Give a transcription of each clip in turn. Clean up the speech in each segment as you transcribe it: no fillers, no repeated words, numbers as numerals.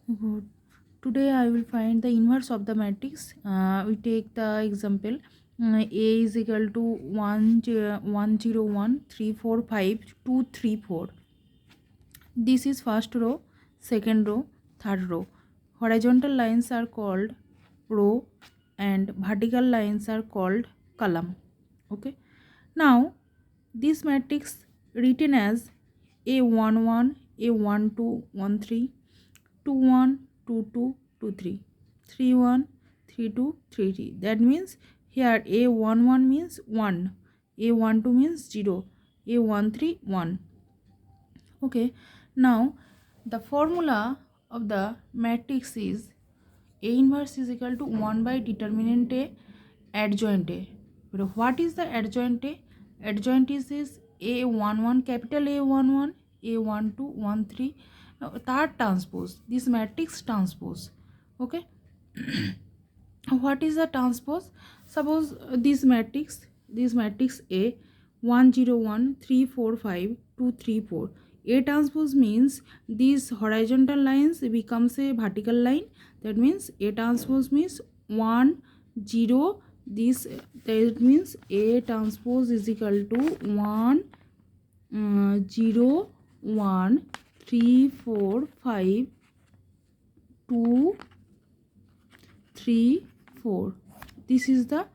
Good. Today I will find the inverse of the matrix. We take the example A is equal to 101 3 4 5 2 3 4. This is first row, second row, third row. Horizontal lines are called row and vertical lines are called column. Okay. Now this matrix written as A11, A12, 13, 21, 22, 23, 31, 32, 33. That means here A11 means 1, A12 means 0, A13 1. Okay. Now the formula of the matrix is A inverse is equal to 1 by determinant A adjoint A. But what is the adjoint A? Adjoint is A11, capital A11, A12, 13. Now, that transpose, this matrix transpose. Okay. What is the transpose? Suppose this matrix A 101 3 4 5 2 3 4. A transpose means these horizontal lines becomes a vertical line. That means A transpose means 1 0. This that means A transpose is equal to 1 0 1 3 4 5 2 3 4. This is the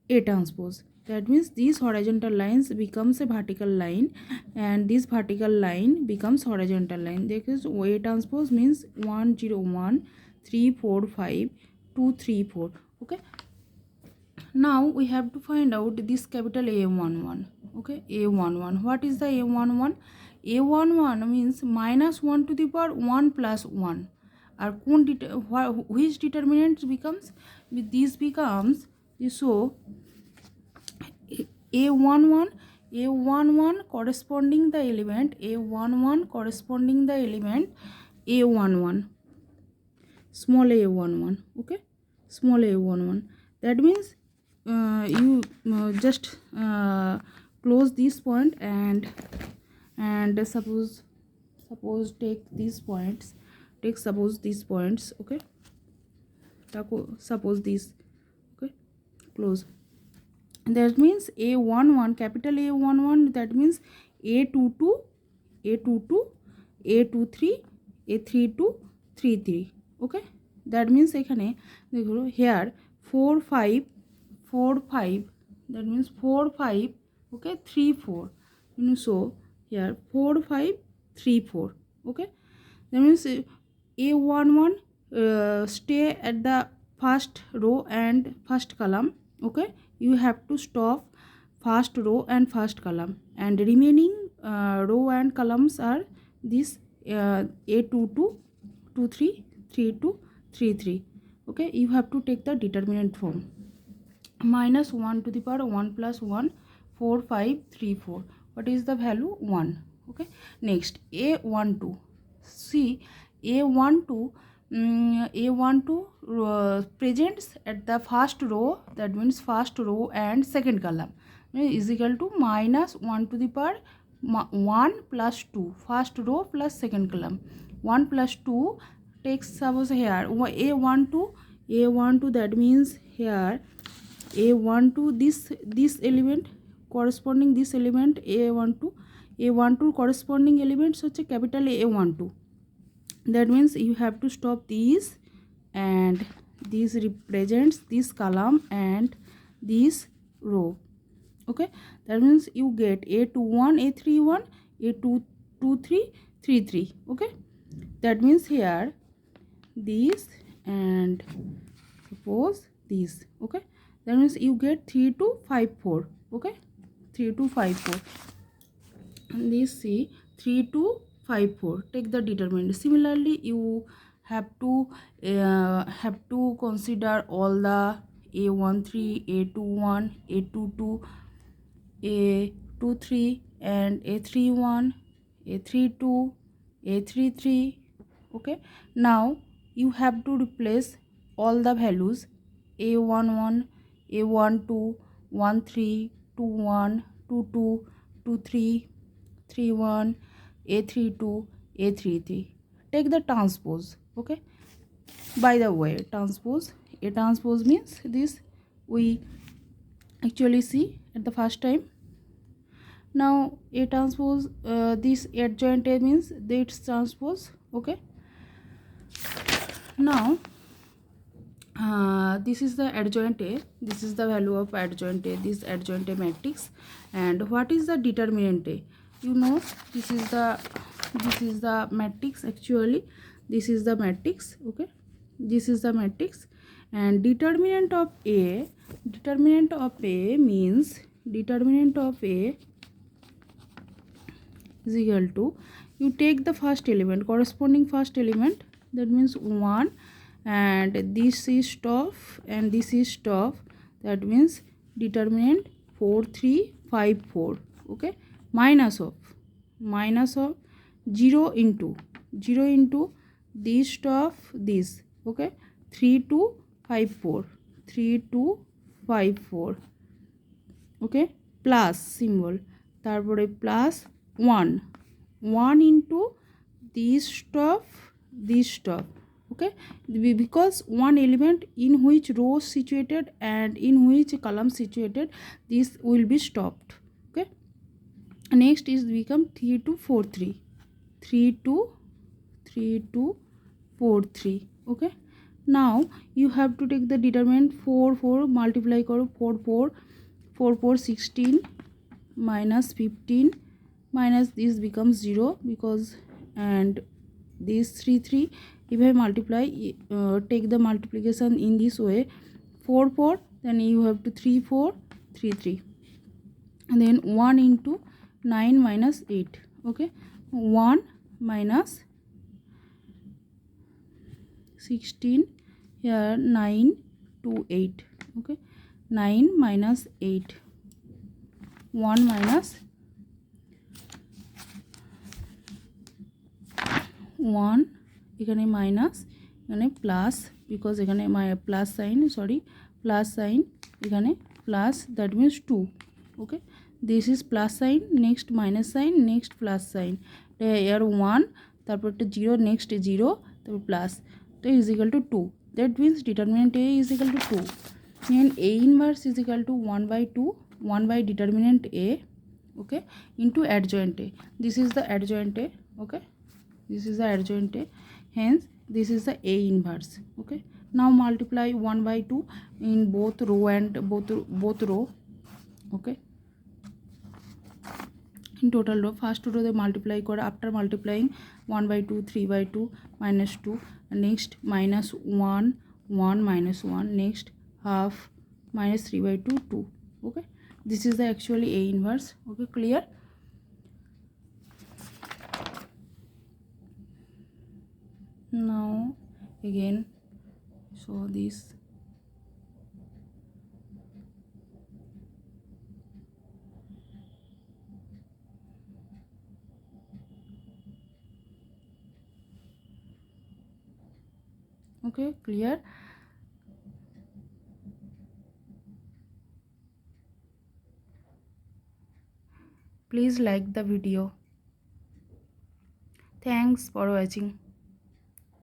A transpose. That means these horizontal lines becomes a vertical line and this vertical line becomes horizontal line. Because A transpose means 1 0 1 3 4 5 2 3 4. Okay. Now we have to find out this capital A11. Okay, A11. What is the A11? A11 means minus 1 to the power 1 plus 1. Or which determinant becomes? This becomes, so A11 corresponding the element A11 corresponding the element A11, small A11. Okay, small A11. That means you just close this point and suppose take these points, take suppose these points. Okay, suppose this. Okay, close. That means A11, capital A11, that means A22, A22, A23, A32, 33. Okay, that means এখানে দেখো here 4 5 4 5, that means 4 5. Okay, 3 4. So here 4 5 3 4. Okay, that means A11 stay at the first row and first column. Okay, you have to stop first row and first column, and remaining row and columns are this A22, 23, 32, 33. Okay, you have to take the determinant form minus 1 to the power 1 plus 1 4 5 3 4. What is the value? 1. Okay, next A12. See, A12 A12 presents at the first row, that means first row and second column, is equal to minus 1 to the power 1 plus 2, first row plus second column. 1 plus 2 takes, suppose here A12, that means here A12, this element corresponding this element A12 corresponding elements হচ্ছে capital A12. That means you have to stop these, and this represents this column and this row. Okay, that means you get A21, A31, A223, 33. Okay, that means here this and suppose this. Okay, that means you get 3 to 5 4. Okay, 3 to 5 4. And this see 3 to 5 4. Take the determinant. Similarly, you have to consider all the A13, A21, A22, A23 and A31, A32, A33. Okay, now you have to replace all the values A11, A12, 13, 21, 22, 23, 31, A32, A33. Take the transpose. Okay, by the way, transpose, A transpose means this we actually see at the first time. Now A transpose, this adjoint A means its transpose. Okay, now this is the adjoint A, this is the value of adjoint A, this adjoint A matrix. And what is the determinant A? You know, this is the matrix. Actually this is the matrix. Okay, this is the matrix. And determinant of A means determinant of A is equal to, you take the first element, corresponding first element, that means 1, and this is top and this is top, that means determinant 4 3 5 4. Okay, minus of 0 into this top this. Okay, 3 2 5 4, 3 2 5 4. Okay, plus symbol, তারপরে plus 1 into this top. Okay, because one element in which row situated and in which column situated, this will be stopped. Okay, next is become 3 2 4 3, 3 2 4 3. Okay, now you have to take the determinant 4 4 multiply karo, 4 4 16 minus 15 minus this becomes 0 because, and this 3 3, if I multiply, take the multiplication in this way, 4 4, then you have to 3 4 3 3, and then 1 into 9 minus 8. Okay, 1 minus 16, here 9 to 8. Okay, 9 minus 8, 1 minus 1, এখানে minus, এখানে plus, because এখানে plus sign, sorry plus sign, এখানে plus, that means 2. Okay, this is plus sign, next minus sign, next plus sign, এর 1, তারপর একটা 0, next 0, তারপর plus, তো is equal to 2. That means determinant A is equal to 2. And A inverse is equal to 1/2, 1 by determinant A, okay, into adjoint A. This is the adjoint A. Okay, this is the adjoint A, hence this is the A inverse. Okay, now multiply 1/2 in both row and both row. Okay, in total row, first row they multiply kore, after multiplying 1/2 3/2 minus 2, next minus 1 1 minus 1, next half minus 3/2 2. Okay, this is the actually A inverse. Okay, clear? Now again show this. Okay, clear? Please like the video. Thanks for watching.